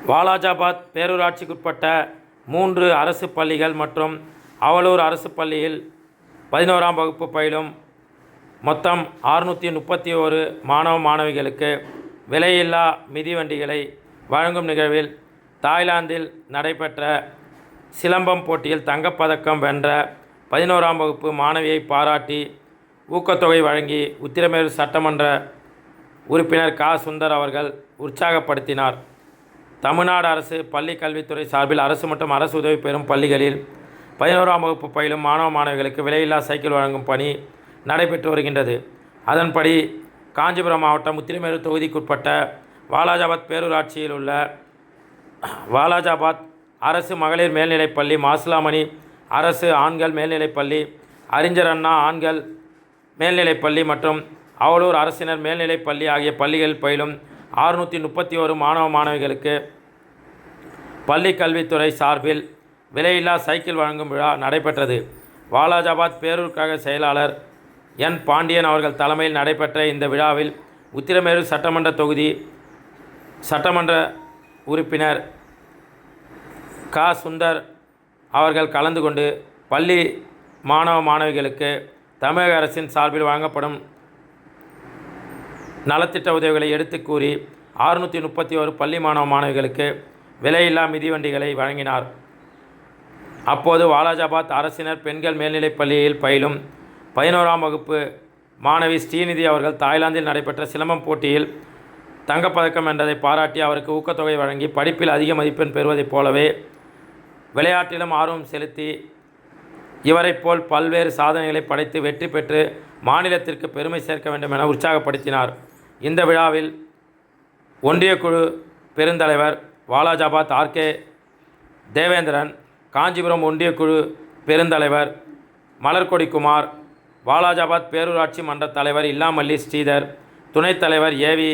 வாலாஜாபாத் பேரூராட்சிக்குட்பட்ட 3 அரசு பள்ளிகள் மற்றும் அவலூர் அரசு பள்ளியில் 11ஆம் வகுப்பு பயிலும் மொத்தம் 631 மாணவ மாணவிகளுக்கு விலையில்லா மிதிவண்டிகளை வழங்கும் நிகழ்வில் தாய்லாந்தில் நடைபெற்ற சிலம்பம் போட்டியில் தங்கப்பதக்கம் வென்ற 11ஆம் வகுப்பு மாணவியை பாராட்டி ஊக்கத்தொகை வழங்கி உத்திரமேரூர் சட்டமன்ற உறுப்பினர் க. சுந்தர் அவர்கள் உற்சாகப்படுத்தினார். தமிழ்நாடு அரசு பள்ளி கல்வித்துறை சார்பில் அரசு மற்றும் அரசு உதவி பெறும் பள்ளிகளில் 11ஆம் வகுப்பு பயிலும் மாணவ மாணவிகளுக்கு விலையில்லா சைக்கிள் வழங்கும் பணி நடைபெற்று வருகின்றது. அதன்படி காஞ்சிபுரம் மாவட்டம் உத்திரமேரூர் தொகுதிக்குட்பட்ட வாலாஜாபாத் பேரூராட்சியில் உள்ள வாலாஜாபாத் அரசு மகளிர் மேல்நிலைப்பள்ளி, மாசிலாமணி அரசு ஆண்கள் மேல்நிலைப்பள்ளி, அறிஞர் அண்ணா ஆண்கள் மேல்நிலைப்பள்ளி மற்றும் அவலூர் அரசினர் மேல்நிலைப்பள்ளி ஆகிய பள்ளிகளில் பயிலும் 631 மாணவ மாணவிகளுக்கு பள்ளி கல்வித்துறை சார்பில் விலையில்லா சைக்கிள் வழங்கும் விழா நடைபெற்றது. வாலாஜாபாத் பேரூர் கழக செயலாளர் என். பாண்டியன் அவர்கள் தலைமையில் நடைபெற்ற இந்த விழாவில் உத்திரமேரூர் சட்டமன்ற தொகுதி சட்டமன்ற உறுப்பினர் க. சுந்தர் அவர்கள் கலந்து கொண்டு பள்ளி மாணவ மாணவிகளுக்கு தமிழக அரசின் சார்பில் வழங்கப்படும் நலத்திட்ட உதவிகளை எடுத்து கூறி 631 பள்ளி மாணவ மாணவிகளுக்கு விலையில்லா மிதிவண்டிகளை வழங்கினார். அப்போது வாலாஜாபாத் அரசினர் பெண்கள் மேல்நிலைப் பள்ளியில் பயிலும் 11ஆம் வகுப்பு மாணவி ஸ்ரீநிதி அவர்கள் தாய்லாந்தில் நடைபெற்ற சிலம்பம் போட்டியில் தங்கப்பதக்கம் வென்றதை பாராட்டி அவருக்கு ஊக்கத்தொகை வழங்கி படிப்பில் அதிக மதிப்பெண் பெறுவதைப் போலவே விளையாட்டிலும் ஆர்வம் செலுத்தி இவரைப் போல் பல்வேறு சாதனைகளை படைத்து வெற்றி பெற்று மாநிலத்திற்கு பெருமை சேர்க்க வேண்டும் என உற்சாகப்படுத்தினார். இந்த விழாவில் ஒன்றிய குழு பெருந்தலைவர் வாலாஜாபாத் ஆர்.கே. தேவேந்திரன், காஞ்சிபுரம் ஒன்றிய குழு பெருந்தலைவர் மலர்கொடி குமார், வாலாஜாபாத் பேரூராட்சி மன்ற தலைவர் இல்லாமல்லி ஸ்ரீதர், துணைத் தலைவர் ஏ.வி.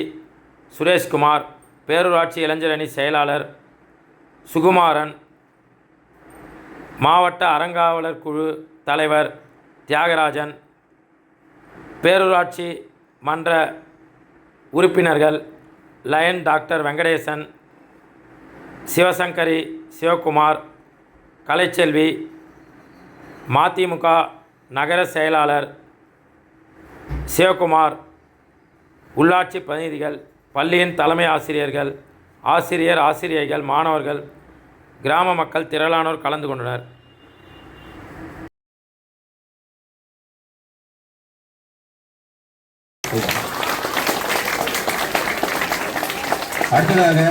சுரேஷ்குமார், பேரூராட்சி இளைஞரணி செயலாளர் சுகுமாரன், மாவட்ட அறங்காவலர் குழு தலைவர் தியாகராஜன், பேரூராட்சி மன்ற உறுப்பினர்கள் லயன் டாக்டர் வெங்கடேசன், சிவசங்கரி, சிவகுமார், கலைச்செல்வி, மதிமுக நகர செயலாளர் சிவகுமார், உள்ளாட்சி பிரதிநிதிகள், பள்ளியின் தலைமை ஆசிரியர்கள், ஆசிரியைகள், மாணவர்கள், கிராம மக்கள் திரளானோர் கலந்து கொண்டனர். அடுத்ததாக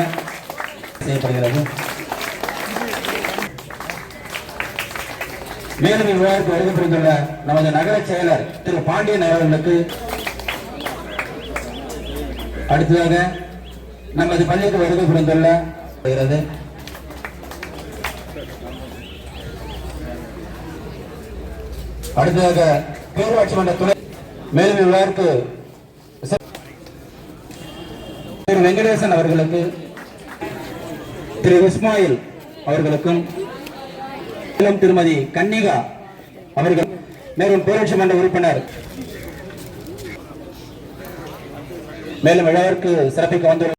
செய்யப்படுகிறது. மேலும் இவ்விழாவிற்கு வருகை புரிந்துள்ள நமது நகர செயலர் திரு பாண்டியன் அவர்களுக்கு அடுத்ததாக நமது பள்ளிக்கு வருகை புரிந்துள்ள அடுத்ததாக பேரூராட்சி மன்ற துணை மேலும் இவ்விழாவிற்கு திரு வெங்கடேசன் அவர்களுக்கு, திரு இஸ்மாயில் அவர்களுக்கும், திருமதி கன்னிகா அவர்கள், மேலும் பேரூராட்சி மன்ற உறுப்பினர் மேலும் விழாவிற்கு சிறப்பிக்க வந்துள்ள